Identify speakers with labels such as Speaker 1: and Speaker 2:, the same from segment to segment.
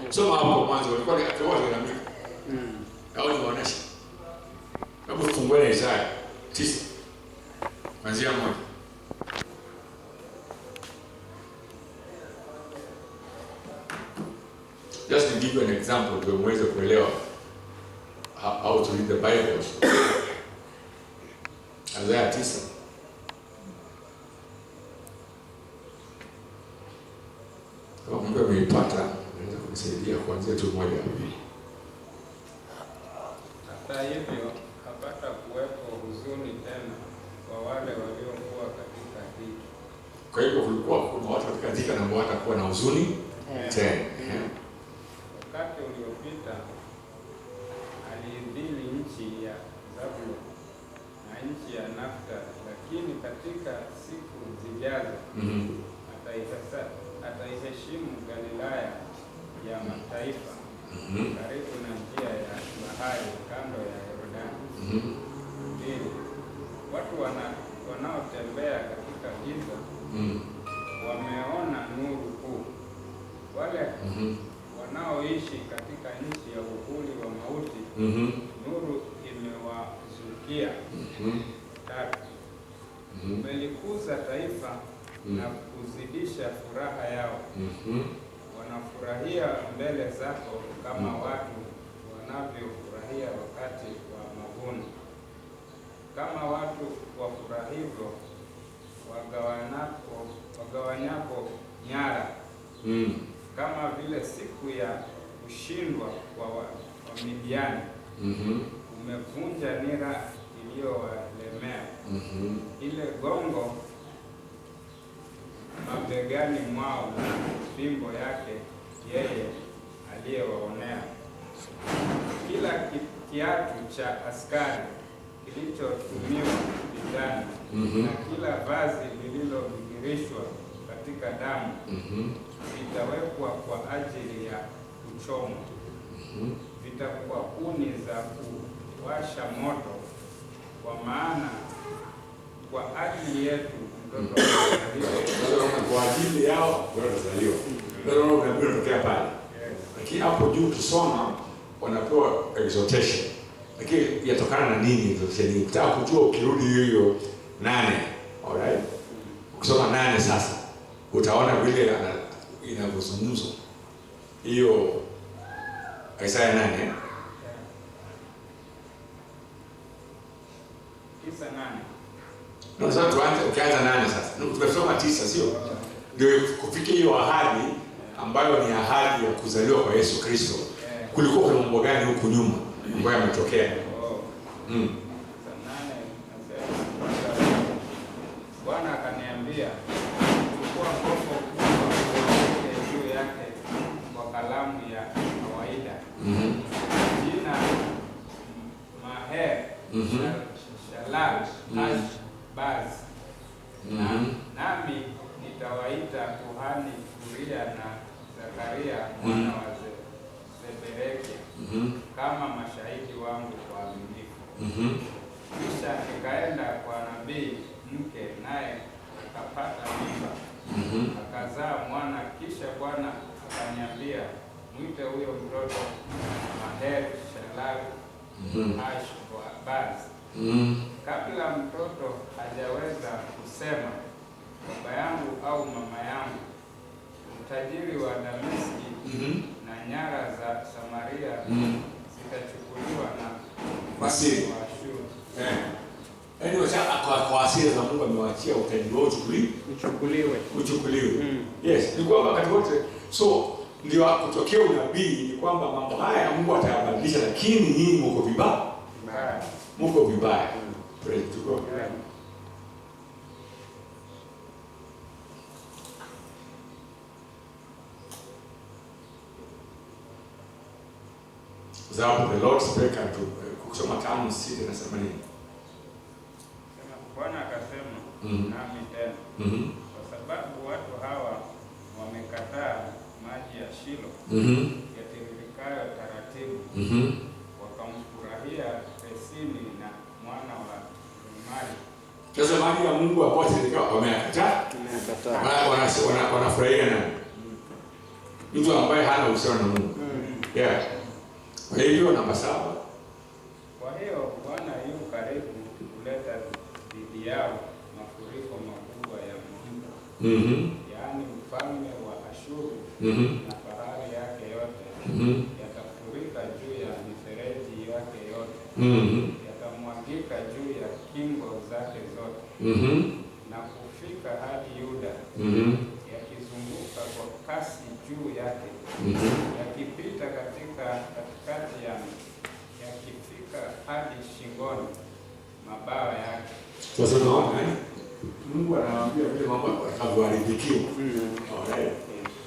Speaker 1: Soma hapo mwanzo walikuwa ni wanamika. Hao ni wanashi. Hebu fungueni Isaya 9. Kuanzia 1. Just to give you an example ndio muweze kuelewa how to read the Bible. Isaya 9. Kama Mungu ameipata, anaweza kunisaidia kuanzia tu 1 hadi 2.
Speaker 2: Hata hivyo hapata kuwepo huzuni tena kwa wale waliokuwa katika dhiki.
Speaker 1: Kwa hivyo kulikuwa kuna watu katika dhiki na watakuwa na huzuni tena.
Speaker 2: Wakati uliopita aliidhili nchi ya Zabuloni na nchi ya Naftali, lakini katika siku zijazo ataiheshimu Galilaya ya mataifa karibu na njia ya bahari kando ya Yordani. Watu wanaotembea katika giza wameona nuru kuu. Wale wanaoishi katika nchi ya uvuli wa mauti, nuru imewazukia. 3. Umelikuza taifa na kuzidisha furaha yao. Wanafurahia mbele zako kama watu wanavyofurahia wakati wa mavuno, kama watu wafurahivyo wagawanyapo nyara, kama vile siku ya kushindwa kwa Wamidiani. Umevunja nira iliyowalemea, ile gongo mabegani mwao na fimbo yake yeye aliyewaonea. Kila kiatu cha askari kilichotumiwa vitani na kila vazi lililovingirishwa katika damu vitawekwa kwa ajili ya kuchomwa. Vitakuwa kuni za kuwasha moto, kwa maana kwa ajili yetu mtoto atazaliwa.
Speaker 1: Kwa ajili yao mtoto atazaliwa. Ndio unaambiwa tokea pale. Lakini hapo juu tusoma wanapewa exhortation. Lakini yatokana na nini exhortation? Ukitaka kujua ukirudi hiyo 8. Alright? Ukisoma 8 sasa utaona vile inavyozungumzwa. Hiyo Isaya 8.
Speaker 2: Kisa 8.
Speaker 1: Ndio sasa tuanze ukianza 8 sasa. Tumesoma 9 sio? Ndio kufikia hiyo ahadi ambayo ni ahadi ya kuzaliwa kwa Yesu Kristo. Kulikuwa kuna mambo gani huku nyuma ambayo yametokea?
Speaker 2: Bwana akaniambia, chukua kopo kubwa juu yake kwa kalamu ya kawaida. Jina Maher Shalal Baz. Nami nitawaita kuhani Uria na Zakaria mwana wa Zebereke kama mashahidi wangu waaminifu. Kisha nikaenda kwa nabii mke, naye akapata mimba, akazaa mwana. Kisha Bwana akaniambia, mwite huyo mtoto Maher Shalal Baz. Kabla mtoto hajaweza kusema baba yangu au mama yangu, utajiri wa Dameski na nyara za Samaria zitachukuliwa na mfalme wa Ashuru.
Speaker 1: Yaani kwa asili za Mungu amewaachia utajiri wao uchukuliwe. Yes, ni kwamba wakati wote so ndio kutokea unabii ni kwamba mambo haya Mungu atayabadilisha, lakini nyinyi mko vibaya. Mko vibaya. Praise to God. Zapo the Lord spake unto kusoma 5:6 nasema nini?
Speaker 2: Bwana akasema nami tena, kwa sababu watu hawa wamekataa maji ya Shilo yatiririkayo taratibu, wakamfurahia Resini na mwana wa Remali.
Speaker 1: Sasa maji ya Mungu hapo tiririka wamekataa. Wanafurahia nani? mtu ambaye hana uhusiano na Mungu. Yeah. Kwa hivyo namba 7.
Speaker 2: Kwa hiyo Bwana yu karibu kuleta dhidi yao mafuriko makubwa ya mvua. Yaani mfalme wa Ashuru na fahari yake yote yatafurika juu ya mifereji yake yote. Yatamwagika juu ya kingo zake zote. Na kufika hadi Yuda. Yakizunguka kwa kasi juu yake. Yakipita katikati ya yakifika hadi shingoni mabawa yake.
Speaker 1: Sasa tunaona Mungu anawaambia vile mambo yatakavyoharibikiwa. Alright.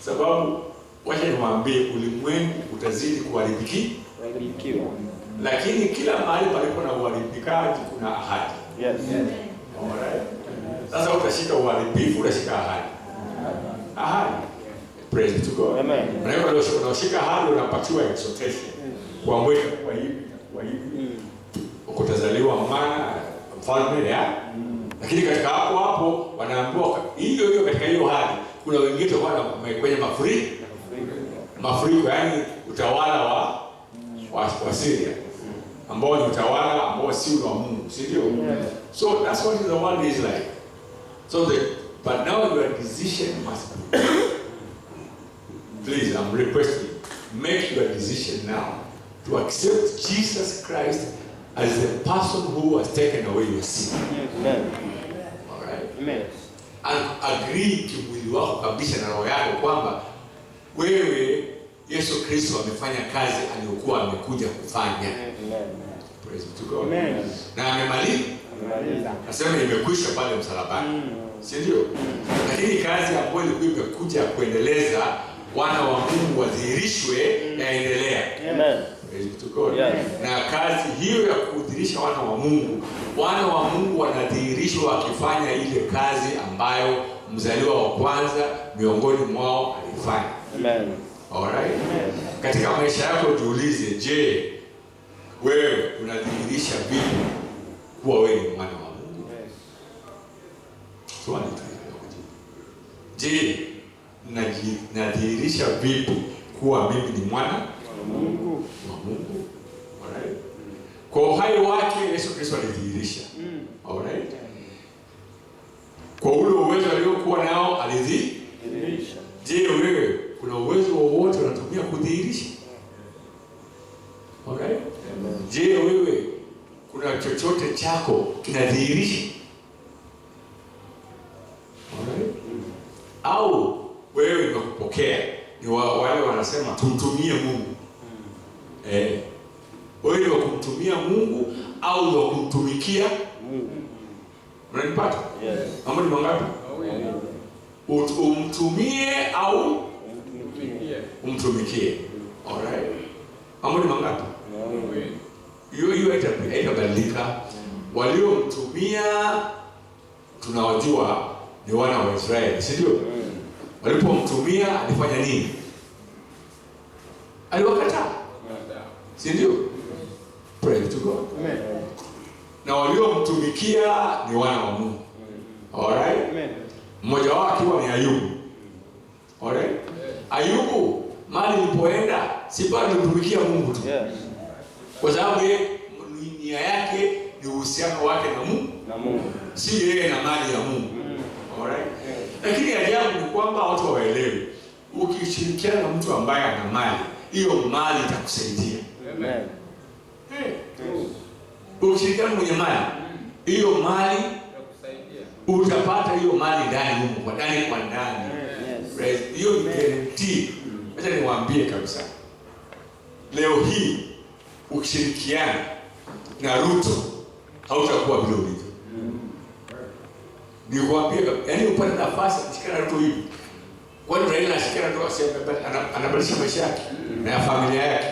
Speaker 1: Sababu wacha niwaambie ulimwengu utazidi kuharibikiwa. Lakini kila mahali palipo na uharibikaji kuna ahadi.
Speaker 3: Yes.
Speaker 1: Alright. Sasa utashika uharibifu, utashika ahadi. Ahadi. Praise to God.
Speaker 3: Amen.
Speaker 1: Unashika ahadi unapatiwa exhortation. Kuambia kwa hivi, kwa hivi. Ukutazaliwa mwana mfalme ya. Lakini katika hapo wanaambiwa hiyo katika hiyo hadi kuna wengine tokana kwenye mafuriko yani utawala wa Syria ambao ni utawala ambao si wa Mungu, si ndio? So that's what the world is like. So but now your decision must be, please, I'm requesting, make your decision now to accept Jesus Christ as the person who has taken away your sin.
Speaker 3: Amen.
Speaker 1: All right?
Speaker 3: Amen.
Speaker 1: And agree kimwili wako kabisa na roho yako kwamba wewe Yesu Kristo amefanya kazi aliyokuwa amekuja kufanya.
Speaker 3: Amen.
Speaker 1: Praise to God.
Speaker 3: Amen.
Speaker 1: Na amemaliza. Nasema imekwisha pale msalabani. Si ndio? Lakini kazi ambayo ilikuwa imekuja kuendeleza wana wa Mungu wadhihirishwe yaendelea.
Speaker 3: Amen.
Speaker 1: Praise to God. Yes. Na kazi hiyo ya kudhihirisha wana wa Mungu wanadhihirishwa wakifanya ile kazi ambayo mzaliwa wa kwanza miongoni mwao alifanya.
Speaker 3: Amen.
Speaker 1: Alright? Amen. Katika maisha yako jiulize, je, wewe unadhihirisha vipi kuwa wewe ni mwana wa Mungu? Swali tu. Je, nadhihirisha vipi kuwa mimi ni mwana wa Mungu? Alright? Kwa uhai wake Yesu Kristo alidhihirisha. Alright? Kwa ule uwezo aliokuwa nao alidhihirisha. Je, wewe kuna uwezo wowote unatumia kudhihirisha? Okay? Je, wewe kuna chochote chako kinadhihirisha? Alright? Au wewe unakupokea ni wale wanasema tumtumie Mungu. Wewe ni wa kumtumia Mungu au ni wa kumtumikia Mungu? Unanipata?
Speaker 3: Yes.
Speaker 1: Mambo ni mangapi? Umtumie au umtumikie. Alright. Mambo ni mangapi? Hiyo haitabadilika. Waliomtumia tunawajua ni wana wa Israeli, si ndio? Walipomtumia alifanya nini? Aliwakataa. Si ndio? Praise to God.
Speaker 3: Amen.
Speaker 1: Na waliomtumikia ni wana wa Mungu. Alright?
Speaker 3: Amen.
Speaker 1: Mmoja wao akiwa ni Ayubu. Alright? Ayubu mali ilipoenda si bado alimtumikia Mungu tu.
Speaker 3: Yes.
Speaker 1: Kwa sababu nia yake ni uhusiano wake na Mungu. Si yeye na mali ya Mungu. Alright? Lakini ajabu ni kwamba watu waelewe. Ukishirikiana na mtu ambaye ana mali, hiyo mali itakusaidia.
Speaker 3: Amen.
Speaker 1: Ukishirikiana mwenye mali, hiyo mali itakusaidia. Utapata hiyo mali ndani huko, kwa ndani. Yes. Hiyo ni guarantee. Acha niwaambie kabisa. Leo hii ukishirikiana na Ruto hautakuwa vile ulivyo. Nikwambia, yaani upate nafasi kushikana na Ruto hivi. Kwani Raila anashikana na Ruto anabadilisha maisha yake na familia yake.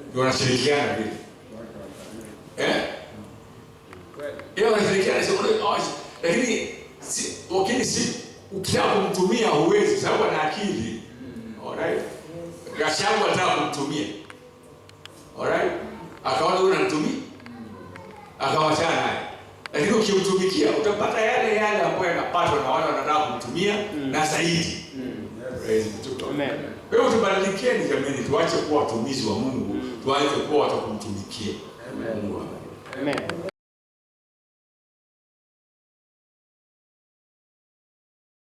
Speaker 1: Ndio wanashirikiana vile. Yeye anashirikiana sio lakini si ukitaka kumtumia huwezi sababu ana akili. Alright? Gachagua anataka kumtumia. Alright? Akaona wewe unamtumia. Akawachana naye. Lakini ukimtumikia utapata yale ambayo yanapatwa na wale wanataka kumtumia na zaidi. Praise to God.
Speaker 3: Amen.
Speaker 1: Kwa hiyo tubadilikeni jamani, tuache kuwa watumishi wa Mungu, tuanze kuwa watu kumtumikia Mungu.
Speaker 3: Amen.